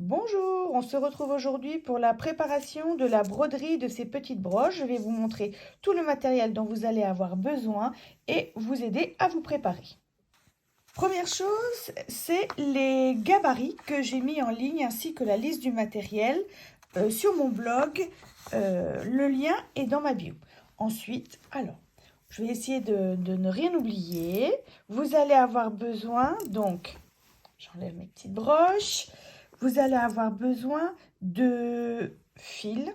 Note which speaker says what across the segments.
Speaker 1: Bonjour, on se retrouve aujourd'hui pour la préparation de la broderie de ces petites broches. Je vais vous montrer tout le matériel dont vous allez avoir besoin et vous aider à vous préparer. Première chose, c'est les gabarits que j'ai mis en ligne ainsi que la liste du matériel sur mon blog. Le lien est dans ma bio. Ensuite, je vais essayer de ne rien oublier. Vous allez avoir besoin, donc, j'enlève mes petites broches. Vous allez avoir besoin de fil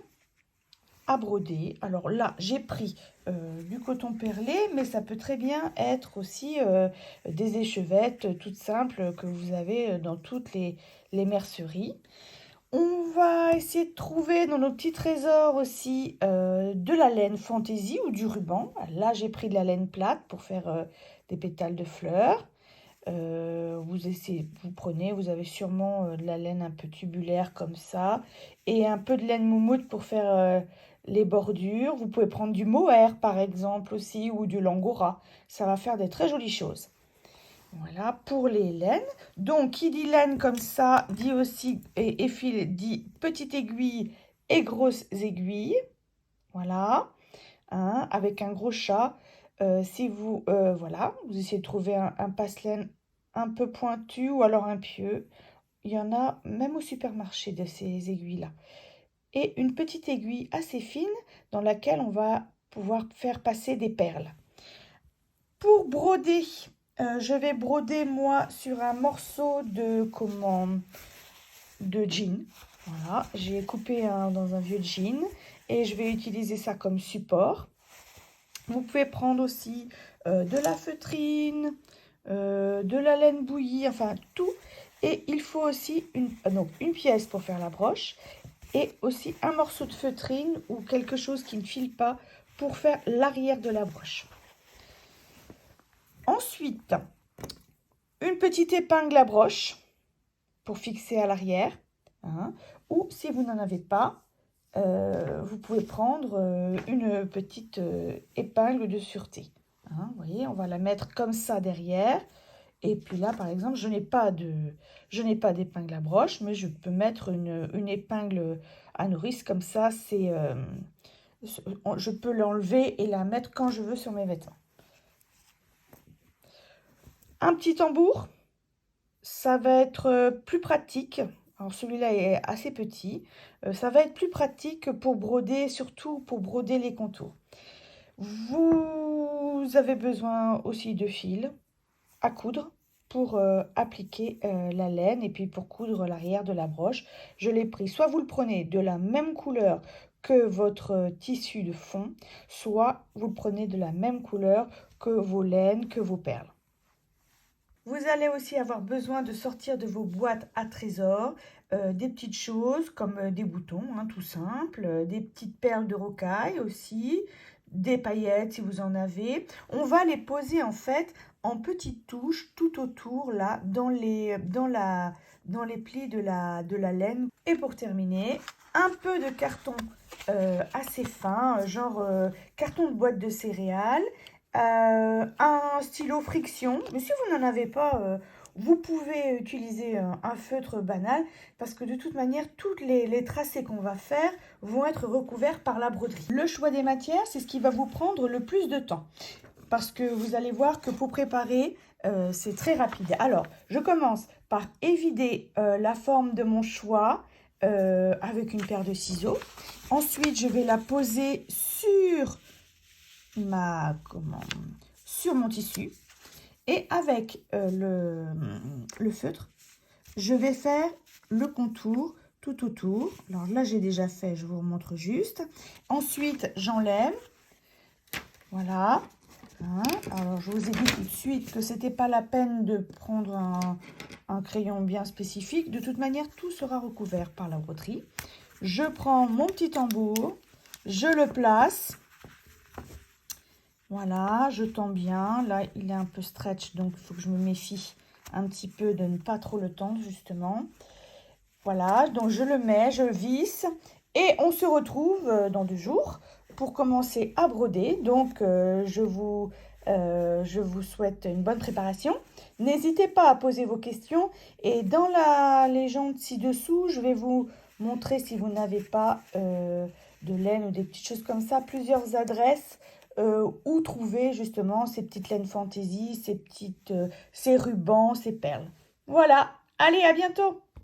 Speaker 1: à broder. Alors là, j'ai pris du coton perlé, mais ça peut très bien être aussi des échevettes toutes simples que vous avez dans toutes les merceries. On va essayer de trouver dans nos petits trésors aussi de la laine fantaisie ou du ruban. Là, j'ai pris de la laine plate pour faire des pétales de fleurs. Vous prenez, vous avez sûrement de la laine un peu tubulaire comme ça et un peu de laine moumoute pour faire les bordures. Vous pouvez prendre du mohair par exemple aussi ou du langora. Ça va faire des très jolies choses. Voilà pour les laines. Donc qui dit laine comme ça dit aussi et fil dit petite aiguille et grosses aiguilles. Voilà, hein, avec un gros chat. Si vous, voilà, vous essayez de trouver un passe-laine un peu pointu ou alors un pieu. Il y en a même au supermarché de ces aiguilles-là. Et une petite aiguille assez fine dans laquelle on va pouvoir faire passer des perles. Pour broder, je vais broder moi sur un morceau de jean. Voilà, j'ai coupé dans un vieux jean et je vais utiliser ça comme support. Vous pouvez prendre aussi de la feutrine, de la laine bouillie, enfin tout. Et il faut aussi une pièce pour faire la broche et aussi un morceau de feutrine ou quelque chose qui ne file pas pour faire l'arrière de la broche. Ensuite, une petite épingle à broche pour fixer à l'arrière. Hein, ou si vous n'en avez pas, vous pouvez prendre une petite épingle de sûreté. Hein, vous voyez, on va la mettre comme ça derrière. Et puis là, par exemple, je n'ai pas d'épingle à broche, mais je peux mettre une épingle à nourrice. Comme ça, je peux l'enlever et la mettre quand je veux sur mes vêtements. Un petit tambour, ça va être plus pratique. Alors celui-là est assez petit. Ça va être plus pratique pour broder, surtout pour broder les contours. Vous avez besoin aussi de fil à coudre pour appliquer la laine et puis pour coudre l'arrière de la broche. Je l'ai pris, soit vous le prenez de la même couleur que votre tissu de fond, soit vous le prenez de la même couleur que vos laines, que vos perles. Vous allez aussi avoir besoin de sortir de vos boîtes à trésors des petites choses comme des boutons, hein, tout simple, des petites perles de rocaille aussi, des paillettes si vous en avez. On va les poser en fait en petites touches tout autour là dans les plis de la laine. Et pour terminer, un peu de carton assez fin, genre carton de boîte de céréales. Un stylo friction, mais si vous n'en avez pas, vous pouvez utiliser un feutre banal parce que de toute manière, toutes les tracés qu'on va faire vont être recouverts par la broderie. Le choix des matières, c'est ce qui va vous prendre le plus de temps parce que vous allez voir que pour préparer, c'est très rapide. Alors, je commence par évider la forme de mon choix avec une paire de ciseaux. Ensuite, je vais la poser sur sur mon tissu et avec le feutre, je vais faire le contour tout autour. Alors là, j'ai déjà fait, je vous remontre juste. Ensuite, j'enlève. Voilà. Hein, alors, je vous ai dit tout de suite que c'était pas la peine de prendre un crayon bien spécifique. De toute manière, tout sera recouvert par la broderie. Je prends mon petit tambour, je le place. Voilà, je tends bien. Là, il est un peu stretch, donc il faut que je me méfie un petit peu de ne pas trop le tendre, justement. Voilà, donc je le mets, je visse. Et on se retrouve dans 2 jours pour commencer à broder. Donc, je vous Je vous souhaite une bonne préparation. N'hésitez pas à poser vos questions et dans la légende ci-dessous, je vais vous montrer, si vous n'avez pas de laine ou des petites choses comme ça, plusieurs adresses où trouver justement ces petites laines fantaisie, ces rubans, ces perles. Voilà, allez, à bientôt!